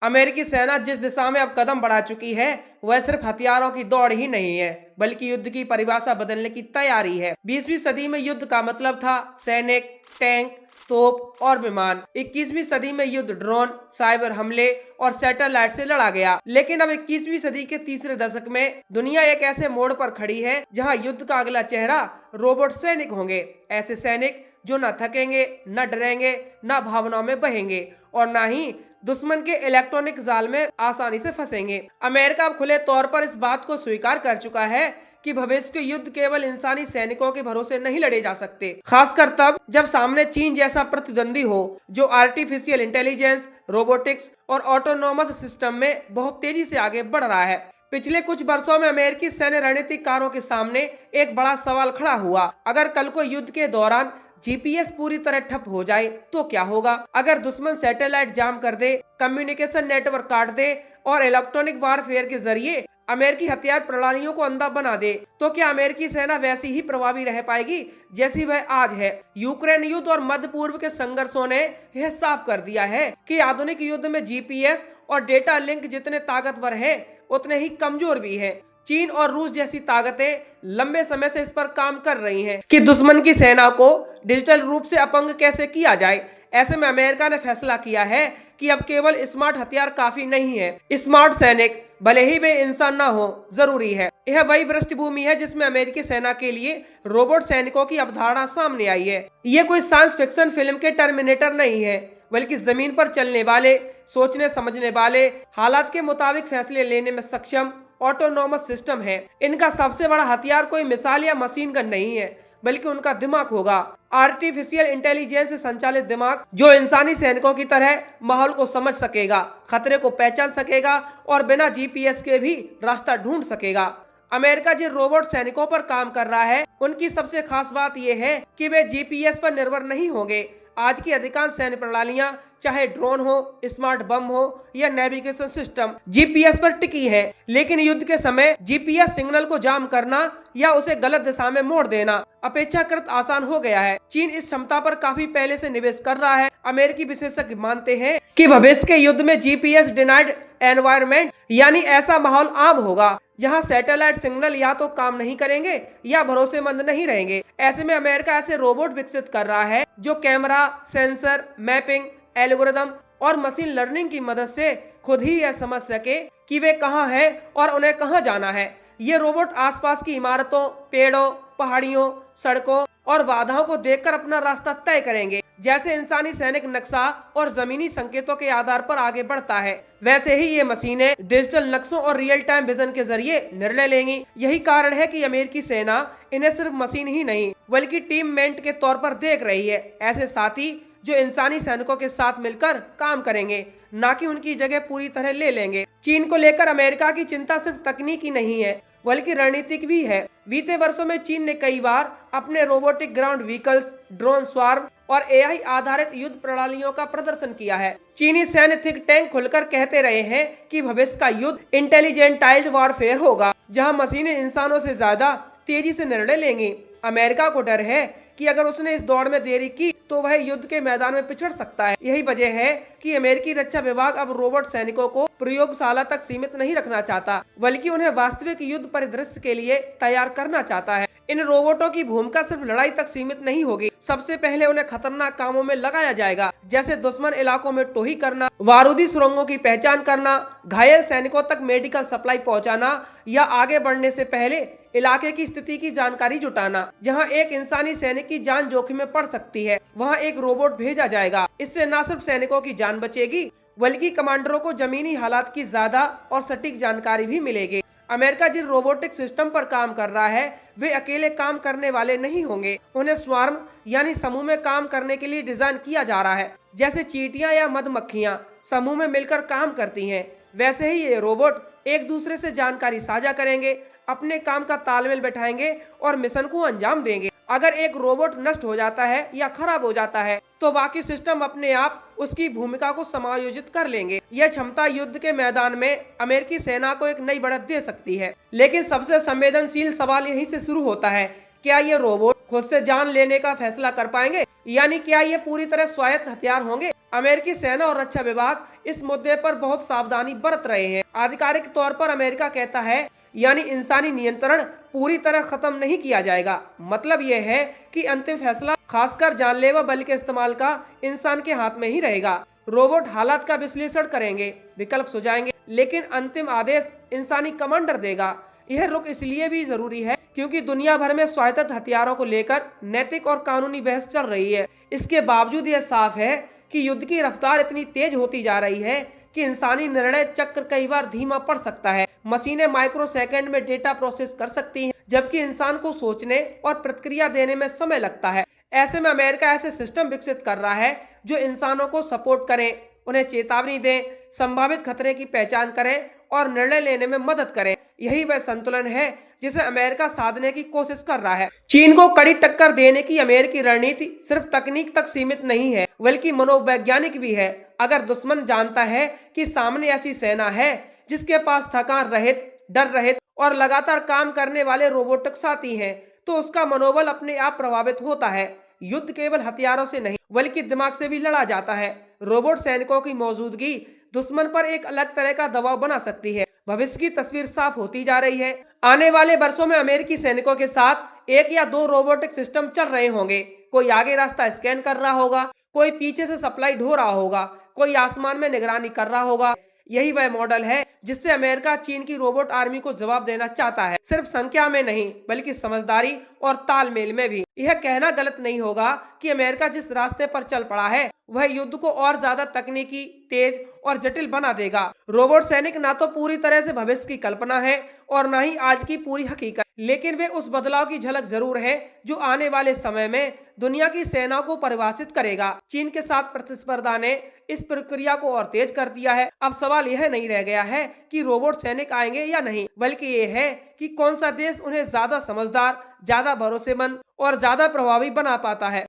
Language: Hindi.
अमेरिकी सेना जिस दिशा में अब कदम बढ़ा चुकी है वह सिर्फ हथियारों की दौड़ ही नहीं है बल्कि युद्ध की परिभाषा बदलने की तैयारी है। 20वीं सदी में युद्ध का मतलब था सैनिक, टैंक, तोप और विमान। 21वीं सदी में युद्ध ड्रोन, साइबर हमले और सैटेलाइट से लड़ा गया। लेकिन अब 21वीं सदी के तीसरे दशक में दुनिया एक ऐसे मोड़ पर खड़ी है जहां युद्ध का अगला चेहरा रोबोट सैनिक होंगे। ऐसे सैनिक जो न थकेंगे, न डरेंगे, न भावनाओं में बहेंगे और न ही दुश्मन के इलेक्ट्रॉनिक जाल में आसानी से फंसेंगे। अमेरिका अब खुले तौर पर इस बात को स्वीकार कर चुका है कि भविष्य के युद्ध केवल इंसानी सैनिकों के भरोसे नहीं लड़े जा सकते, खासकर तब जब सामने चीन जैसा प्रतिद्वंदी हो जो आर्टिफिशियल इंटेलिजेंस, रोबोटिक्स और ऑटोनोमस सिस्टम में बहुत तेजी से आगे बढ़ रहा है। पिछले कुछ वर्षों में अमेरिकी सैन्य रणनीतिकारों के सामने एक बड़ा सवाल खड़ा हुआ। अगर कल को युद्ध के दौरान जीपीएस पूरी तरह ठप हो जाए तो क्या होगा? अगर दुश्मन सैटेलाइट जाम कर दे, कम्युनिकेशन नेटवर्क काट दे और इलेक्ट्रॉनिक वारफेयर के जरिए अमेरिकी हथियार प्रणालियों को अंधा बना दे तो क्या अमेरिकी सेना वैसी ही प्रभावी रह पाएगी जैसी वह आज है? यूक्रेन युद्ध और मध्य पूर्व के संघर्षों ने यह साफ कर दिया है कि आधुनिक युद्ध में जीपीएस और डेटा लिंक जितने ताकतवर हैं उतने ही कमजोर भी हैं। चीन और रूस जैसी ताकतें लंबे समय से इस पर काम कर रही हैं कि दुश्मन की सेना को डिजिटल रूप से अपंग कैसे किया जाए। ऐसे में अमेरिका ने फैसला किया है कि अब केवल स्मार्ट हथियार काफी नहीं है, स्मार्ट सैनिक भले ही वे इंसान ना हो जरूरी है। यह वही पृष्ठभूमि है जिसमें अमेरिकी सेना के लिए रोबोट सैनिकों की अवधारणा सामने आई है। ये कोई साइंस फिक्शन फिल्म के टर्मिनेटर नहीं है बल्कि जमीन पर चलने वाले, सोचने समझने वाले, हालात के मुताबिक फैसले लेने में सक्षम ऑटोनोमस सिस्टम है। इनका सबसे बड़ा हथियार कोई मिसाइल या मशीन गन नहीं है बल्कि उनका दिमाग होगा। आर्टिफिशियल इंटेलिजेंस से संचालित दिमाग जो इंसानी सैनिकों की तरह माहौल को समझ सकेगा, खतरे को पहचान सकेगा और बिना जीपीएस के भी रास्ता ढूंढ सकेगा। अमेरिका जिन रोबोट सैनिकों पर काम कर रहा है उनकी सबसे खास बात यह है कि वे जीपीएस पर निर्भर नहीं होंगे। आज की अधिकांश सैन्य प्रणालियां चाहे ड्रोन हो, स्मार्ट बम हो या नेविगेशन सिस्टम जीपीएस पर टिकी है। लेकिन युद्ध के समय जीपीएस सिग्नल को जाम करना या उसे गलत दिशा में मोड़ देना अपेक्षाकृत आसान हो गया है। चीन इस क्षमता पर काफी पहले से निवेश कर रहा है। अमेरिकी विशेषज्ञ मानते हैं कि भविष्य के युद्ध में जीपीएस डिनाइड एनवायरनमेंट यानी ऐसा माहौल आम होगा जहां सैटेलाइट सिग्नल या तो काम नहीं करेंगे या भरोसेमंद नहीं रहेंगे। ऐसे में अमेरिका ऐसे रोबोट विकसित कर रहा है जो कैमरा, सेंसर, मैपिंग, एल्गोरिदम और मशीन लर्निंग की मदद से खुद ही यह समझ सके कि वे कहां हैं और उन्हें कहां जाना है। ये रोबोट आसपास की इमारतों, पेड़ों, पहाड़ियों, सड़कों और बाधाओं को देखकर अपना रास्ता तय करेंगे। जैसे इंसानी सैनिक नक्शा और जमीनी संकेतों के आधार पर आगे बढ़ता है, वैसे ही ये मशीनें डिजिटल नक्शों और रियल टाइम विजन के जरिए निर्णय लेंगी। यही कारण है कि अमेरिकी सेना इन्हें सिर्फ मशीन ही नहीं बल्कि टीम मेंट के तौर पर देख रही है, ऐसे साथी जो इंसानी सैनिकों के साथ मिलकर काम करेंगे, न कि उनकी जगह पूरी तरह ले लेंगे। चीन को लेकर अमेरिका की चिंता सिर्फ तकनीकी नहीं है बल्कि रणनीतिक भी है। बीते वर्षों में चीन ने कई बार अपने robotic ground vehicles, drone swarm और एआई आधारित युद्ध प्रणालियों का प्रदर्शन किया है। चीनी सैन्य थिंक टैंक खुलकर कहते रहे हैं कि भविष्य का युद्ध इंटेलिजेंटाइज्ड वॉरफेयर होगा जहां मशीनें इंसानों से ज्यादा तेजी से निर्णय लेंगी। अमेरिका को डर है कि अगर उसने इस दौड़ में देरी की तो वह युद्ध के मैदान में पिछड़ सकता है। यही वजह है कि अमेरिकी रक्षा विभाग अब रोबोट सैनिकों को प्रयोगशाला तक सीमित नहीं रखना चाहता बल्कि उन्हें वास्तविक युद्ध परिदृश्य के लिए तैयार करना चाहता है। इन रोबोटों की भूमिका सिर्फ लड़ाई तक सीमित नहीं होगी। सबसे पहले उन्हें खतरनाक कामों में लगाया जाएगा, जैसे दुश्मन इलाकों में टोही करना, बारूदी सुरंगों की पहचान करना, घायल सैनिकों तक मेडिकल सप्लाई पहुंचाना या आगे बढ़ने से पहले इलाके की स्थिति की जानकारी जुटाना। जहां एक इंसानी सैनिक की जान जोखिम में पड़ सकती है वहां एक रोबोट भेजा जाएगा। इससे न सिर्फ सैनिकों की जान बचेगी बल्कि कमांडरों को जमीनी हालात की ज्यादा और सटीक जानकारी भी मिलेगी। अमेरिका जिन रोबोटिक सिस्टम पर काम कर रहा है वे अकेले काम करने वाले नहीं होंगे। उन्हें स्वार्म यानी समूह में काम करने के लिए डिजाइन किया जा रहा है। जैसे चींटियां या मधुमक्खियां समूह में मिलकर काम करती हैं, वैसे ही ये रोबोट एक दूसरे से जानकारी साझा करेंगे, अपने काम का तालमेल बैठाएंगे और मिशन को अंजाम देंगे। अगर एक रोबोट नष्ट हो जाता है या खराब हो जाता है तो बाकी सिस्टम अपने आप उसकी भूमिका को समायोजित कर लेंगे। यह क्षमता युद्ध के मैदान में अमेरिकी सेना को एक नई बढ़त दे सकती है। लेकिन सबसे संवेदनशील सवाल यहीं से शुरू होता है, क्या ये रोबोट खुद से जान लेने का फैसला कर पाएंगे? यानी क्या ये पूरी तरह स्वायत्त हथियार होंगे? अमेरिकी सेना और रक्षा विभाग इस मुद्दे पर बहुत सावधानी बरत रहे हैं। आधिकारिक तौर पर अमेरिका कहता है यानी इंसानी नियंत्रण पूरी तरह खत्म नहीं किया जाएगा। मतलब यह है कि अंतिम फैसला खासकर जानलेवा बल के इस्तेमाल का इंसान के हाथ में ही रहेगा। रोबोट हालात का विश्लेषण करेंगे, विकल्प सुझाएंगे, लेकिन अंतिम आदेश इंसानी कमांडर देगा। यह रुख इसलिए भी जरूरी है क्योंकि दुनिया भर में स्वायत्त हथियारों को लेकर नैतिक और कानूनी बहस चल रही है। इसके बावजूद यह साफ है कि युद्ध की रफ्तार इतनी तेज होती जा रही है कि इंसानी निर्णय चक्र कई बार धीमा पड़ सकता है। मशीनें माइक्रो सेकंड में डेटा प्रोसेस कर सकती हैं, जबकि इंसान को सोचने और प्रतिक्रिया देने में समय लगता है। ऐसे में अमेरिका ऐसे सिस्टम विकसित कर रहा है जो इंसानों को सपोर्ट करें, उन्हें चेतावनी दें, संभावित खतरे की पहचान करें और निर्णय लेने में मदद करें। यही वह संतुलन है जिसे अमेरिका साधने की कोशिश कर रहा है। चीन को कड़ी टक्कर देने की अमेरिकी रणनीति सिर्फ तकनीक तक सीमित नहीं है, बल्कि मनोवैज्ञानिक भी है। अगर दुश्मन जानता है कि सामने ऐसी सेना है जिसके पास थकान रहित, डर रहित और लगातार काम करने वाले रोबोटिक साथी हैं, तो उसका मनोबल अपने आप प्रभावित होता है। युद्ध केवल हथियारों से नहीं बल्कि दिमाग से भी लड़ा जाता है। रोबोट सैनिकों की मौजूदगी दुश्मन पर एक अलग तरह का दबाव बना सकती है। भविष्य की तस्वीर साफ होती जा रही है। आने वाले वर्षों में अमेरिकी सैनिकों के साथ 1 या 2 रोबोटिक सिस्टम चल रहे होंगे। कोई आगे रास्ता स्कैन कर रहा होगा, कोई पीछे से सप्लाई ढो रहा होगा, कोई आसमान में निगरानी कर रहा होगा। यही वह मॉडल है जिससे अमेरिका चीन की रोबोट आर्मी को जवाब देना चाहता है, सिर्फ संख्या में नहीं बल्कि समझदारी और तालमेल में भी। यह कहना गलत नहीं होगा कि अमेरिका जिस रास्ते पर चल पड़ा है वह युद्ध को और ज्यादा तकनीकी, तेज और जटिल बना देगा। रोबोट सैनिक ना तो पूरी तरह से भविष्य की कल्पना है और ना ही आज की पूरी हकीकत, लेकिन वे उस बदलाव की झलक जरूर है जो आने वाले समय में दुनिया की सेना को परिभाषित करेगा। चीन के साथ प्रतिस्पर्धा ने इस प्रक्रिया को और तेज कर दिया है। अब सवाल यह नहीं रह गया है कि रोबोट सैनिक आएंगे या नहीं, बल्कि ये है कि कौन सा देश उन्हें ज्यादा समझदार, ज्यादा भरोसेमंद और ज्यादा प्रभावी बना पाता है।